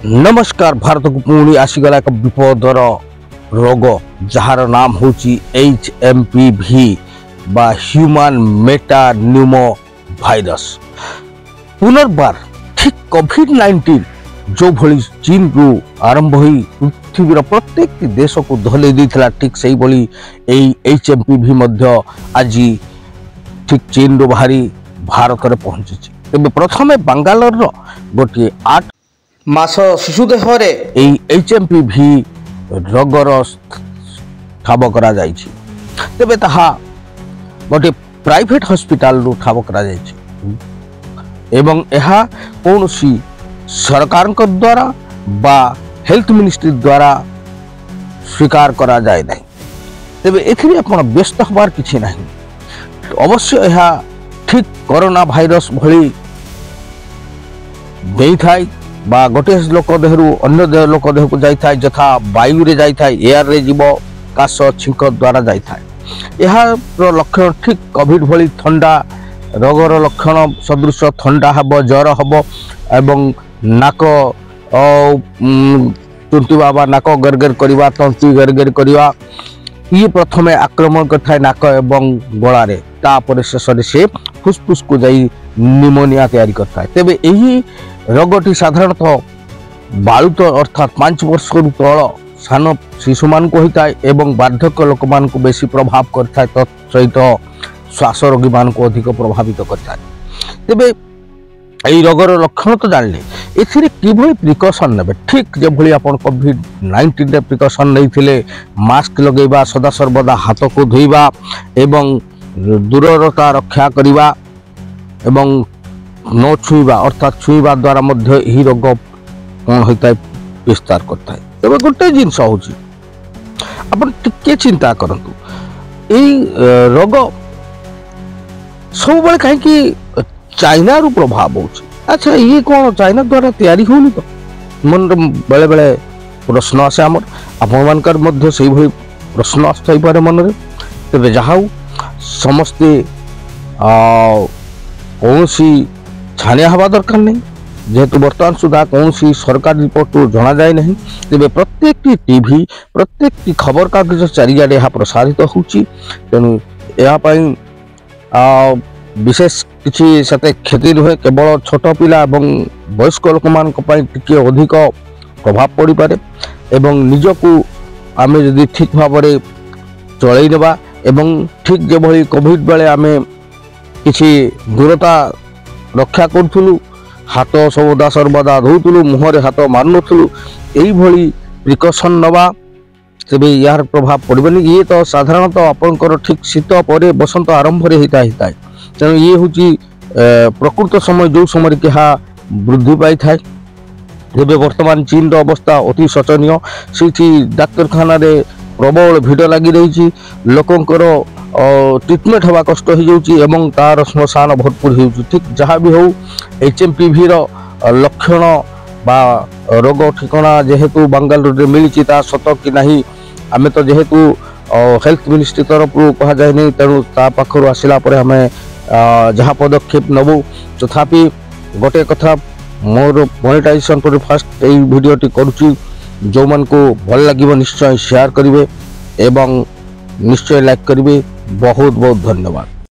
नमस्कार। भारत को पुणी आसीगला एक विपदर रोग जार नाम होची HMPV बा ह्यूमन मेटान्यूमो भाइरस। पुनर्बार ठीक कोविड-19 जो भली चीन रु आरंभ होई पृथ्वीर प्रत्येक देश को धले देथिला, ठीक सही भली HMPV मध्य आज ठीक चीन रु बाहरी भारत रे पहुंची। तेबे प्रथमे बांगालोर रो गोटे 8 मास शिशु देहरे HMPV रोगर ठाब करा जायछि। तेबे ताहा गोटे प्राइवेट हॉस्पिटल रु ठाब करा जायछि एवं एहा कोनोसी सरकार द्वारा बा हेल्थ मिनिस्ट्री द्वारा स्वीकार करा जाय नहीं। तेबे एथिरे आपण व्यस्त हबार किछि नहीं। अवश्य एहा ठीक कोरोना भाइरस भली देई थाई बा गोटे लोक देहरु अन्य लोक देह को जाई थाई, जथा वायु रे जाई थाई, एयर रे जीव, काश छिंक द्वारा जाई थाई। एहार लक्षण ठीक कोविड भली ठंडा रोगर लक्षण सदृश ठंडा हब, ज्वर हब एवं नाक टुंटिबा बा नाक गरगर करिबा, तंती गरगर करिबा, ये प्रथमे आक्रमण करथाय नाक एवं गला रे, तापर शेषरे से फुसफुस को जाई निमोनिया तैयारी करथाय। तेबे एही रोगटी साधारणतः बालुत अर्थात 5 वर्ष तल सान शिशु मान को होता है एवं बार्धक्य लोक मान को बेसी प्रभाव करता है, सहित श्वास रोगी मान को अधिक प्रभावित करता है। तेबे यही रोगर लक्षण तो जानले, एथिरे किभली प्रिकॉशन नेबे। ठीक जे भली आपण कोविड-19 रे प्रिकॉशन नहीं थिले, मास्क लगेबा, सदा सर्वदा हाथ को धोइबा एवं दूरता रक्षा करिबा एवं न छुईबा अर्थात छुईबा द्वारा मध्य यही रोग कौन होता है विस्तार करता है। तबे गोटे जिनस होची आपण टिके चिंता करंतु, एई रोग सब बळे काहे कि चाइना रु प्रभाव होची। अच्छा, ये कौन चाइना द्वारा तैयारी होनी? तो मन बेले बेले प्रश्न आसे हमर, आपण मानकर मध्य सही भई प्रश्न आस्थाई पारे मन रे। तबे जाहाउ समस्ते कौनसी छानिया हवा दरकार नहीं, जेहेतु बर्तमान सुधा कौन सी सरकारी रिपोर्ट जना जाए नहीं। तेरे प्रत्येक टीवी प्रत्येक खबर कागज चारिआडे यह प्रसारित होची, तेणु यापाई विशेष किसी सते क्षति नुहे, केवल छोट पिला एवं वयस्क लोक मान टिके अधिक प्रभाव पड़ी पारे एवं निजकू आमे यदि ठीक भाव में चलई नेबा एवं ठीक जे भली कोविड बेले आमे किसी दूरता रक्षा करूँ, हाथ सबदा सर्वदा धोउलु, मुहरे हाथ मारुनुलु, यही भली प्रिकॉशन नवा, तेबे यार प्रभाव पड़बनी। ये तो साधारणतः आपनकर ठीक शीत पर बसंत आरंभ होता है, तेणु ये हूँ प्रकृत समय जो समय कि वृद्धि पाई थाए। तेबे वर्तमान चीन अवस्था अति शोचनीय। से डाक्तरखाना रे प्रबल भिड़ लगी रही, लोकंकर ट्रिटमेंट हवा कष्ट हो जाउची एवं तार श्मशान भरपूर हो। ठीक जहाँ भी हो HMPV लक्षण बा रोग ठिकाना जेहेतु बांगालोर मिली सत कि नहीं आमे तो जेहेतु हेल्थ मिनिस्ट्री तरफ कह जाए नहीं, तेणु ता पाखर आसला पर आम जहाँ पदक्षेप नबू। तथापि गोटे कथा मोर मोनेटाइजेशन पर फास्ट यही भिडियोटी करुच्ची, जो मन को भल लगे निश्चय शेयर करेंगे एवं निश्चय लाइक करेंगे। बहुत बहुत धन्यवाद।